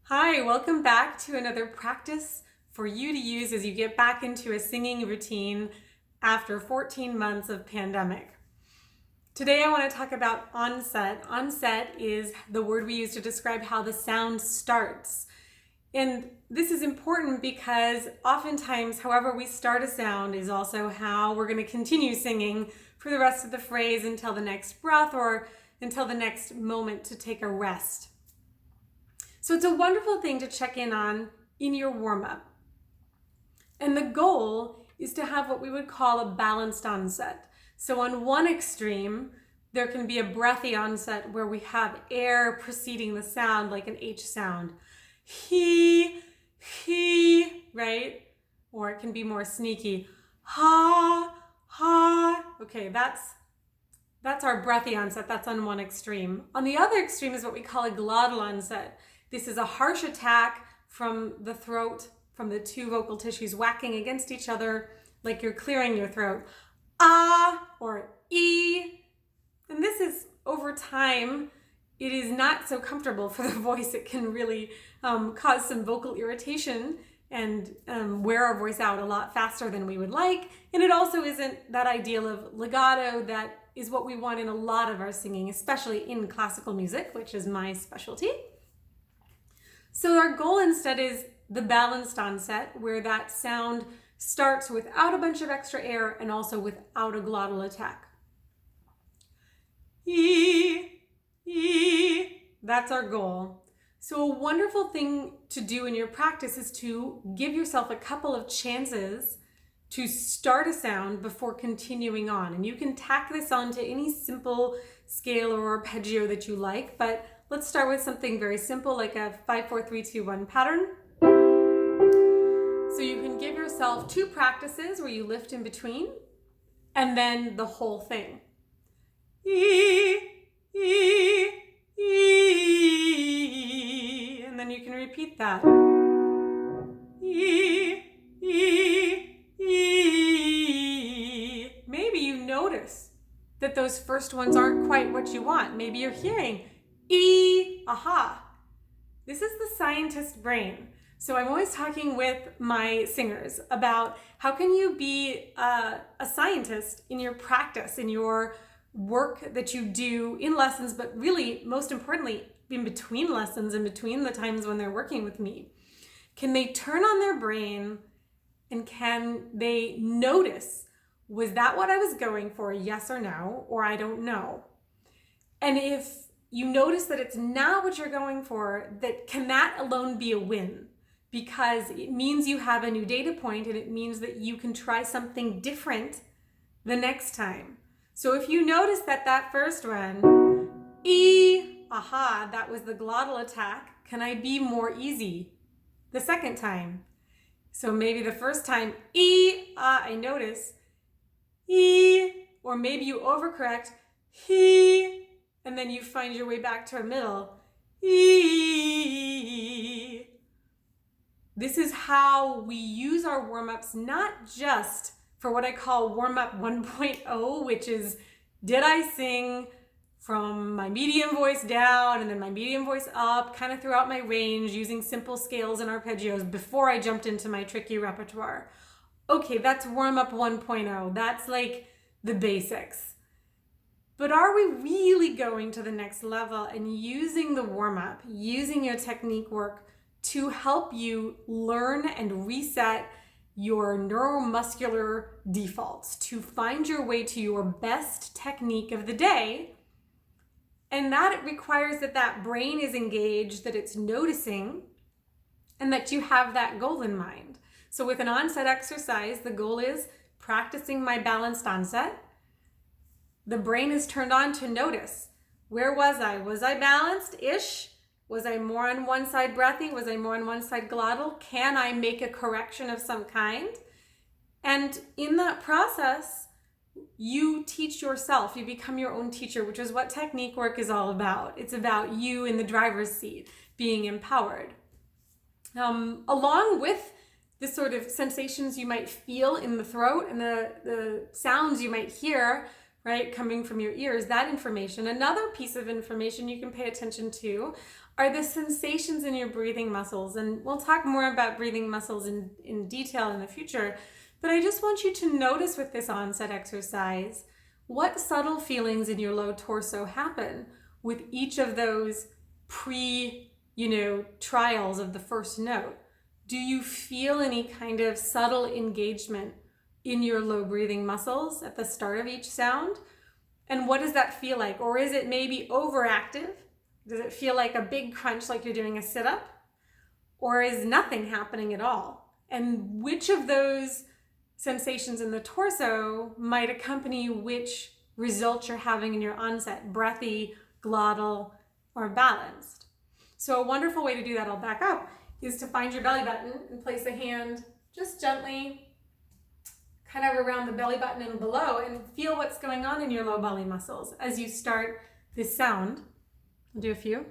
Hi, welcome back to another practice for you to use as you get back into a singing routine after 14 months of pandemic. Today I want to talk about onset. Onset is the word we use to describe how the sound starts. And this is important because oftentimes, however we start a sound is also how we're going to continue singing for the rest of the phrase until the next breath or until the next moment to take a rest. So it's a wonderful thing to check in on in your warm-up. And the goal is to have what we would call a balanced onset. So on one extreme, there can be a breathy onset where we have air preceding the sound like an H sound. He, right? Or it can be more sneaky. Ha, ha. Okay, that's our breathy onset. That's on one extreme. On the other extreme is what we call a glottal onset. This is a harsh attack from the throat, from the two vocal tissues whacking against each other like you're clearing your throat. Ah or E. And this is, over time, it is not so comfortable for the voice. It can really cause some vocal irritation and wear our voice out a lot faster than we would like. And it also isn't that ideal of legato that is what we want in a lot of our singing, especially in classical music, which is my specialty. So our goal instead is the balanced onset, where that sound starts without a bunch of extra air and also without a glottal attack. E, that's our goal. So a wonderful thing to do in your practice is to give yourself a couple of chances to start a sound before continuing on. And you can tack this onto any simple scale or arpeggio that you like, but let's start with something very simple like a 5-4-3-2-1 pattern. So you can give yourself 2 practices where you lift in between and then the whole thing. E, E, E, and then you can repeat that. E, E, E. Maybe you notice that those first ones aren't quite what you want. Maybe you're hearing E, aha. This is the scientist brain. So I'm always talking with my singers about how can you be a scientist in your practice, in your work that you do in lessons, but really, most importantly, in between lessons and between the times when they're working with me. Can they turn on their brain and can they notice, was that what I was going for, yes or no, or I don't know? And if you notice that it's not what you're going for, can that alone be a win? Because it means you have a new data point and it means that you can try something different the next time. So if you notice that first one, E, aha, that was the glottal attack, can I be more easy the second time? So maybe the first time, E, ah, I notice, E, or maybe you overcorrect, he, and then you find your way back to a middle, E. This is how we use our warm-ups, not just for what I call warm-up 1.0, which is, did I sing from my medium voice down and then my medium voice up, kind of throughout my range, using simple scales and arpeggios before I jumped into my tricky repertoire. Okay, that's warm-up 1.0. That's like the basics. But are we really going to the next level and using the warm-up, using your technique work to help you learn and reset your neuromuscular defaults, to find your way to your best technique of the day? And that it requires that brain is engaged, that it's noticing, and that you have that goal in mind. So with an onset exercise, the goal is practicing my balanced onset. The brain is turned on to notice. Where was I? Was I balanced-ish? Was I more on one side breathy? Was I more on one side glottal? Can I make a correction of some kind? And in that process, you teach yourself. You become your own teacher, which is what technique work is all about. It's about you in the driver's seat, being empowered. Along with the sort of sensations you might feel in the throat and the sounds you might hear right, coming from your ears, that information. Another piece of information you can pay attention to are the sensations in your breathing muscles. And we'll talk more about breathing muscles in detail in the future. But I just want you to notice with this onset exercise, what subtle feelings in your low torso happen with each of those trials of the first note. Do you feel any kind of subtle engagement in your low breathing muscles at the start of each sound? And what does that feel like? Or is it maybe overactive? Does it feel like a big crunch like you're doing a sit-up? Or is nothing happening at all? And which of those sensations in the torso might accompany which results you're having in your onset, breathy, glottal, or balanced? So a wonderful way to do that, I'll back up, is to find your belly button and place a hand just gently kind of around the belly button and below, and feel what's going on in your low belly muscles as you start this sound. I'll do a few.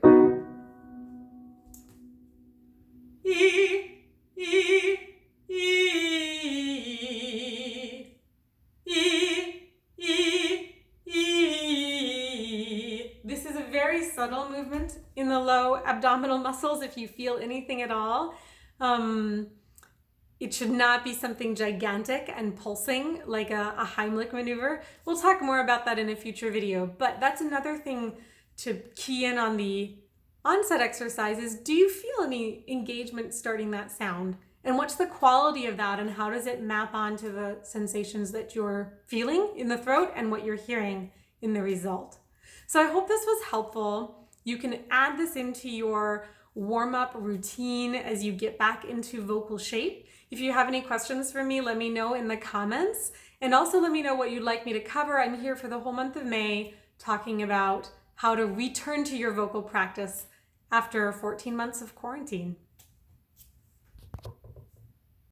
E, e, e, e, e, e. This is a very subtle movement in the low abdominal muscles if you feel anything at all. It should not be something gigantic and pulsing like a Heimlich maneuver. We'll talk more about that in a future video, but that's another thing to key in on the onset exercises. Do you feel any engagement starting that sound? And what's the quality of that, and how does it map onto the sensations that you're feeling in the throat and what you're hearing in the result? So I hope this was helpful. You can add this into your warm-up routine as you get back into vocal shape. If you have any questions for me, let me know in the comments. And also let me know what you'd like me to cover. I'm here for the whole month of May talking about how to return to your vocal practice after 14 months of quarantine.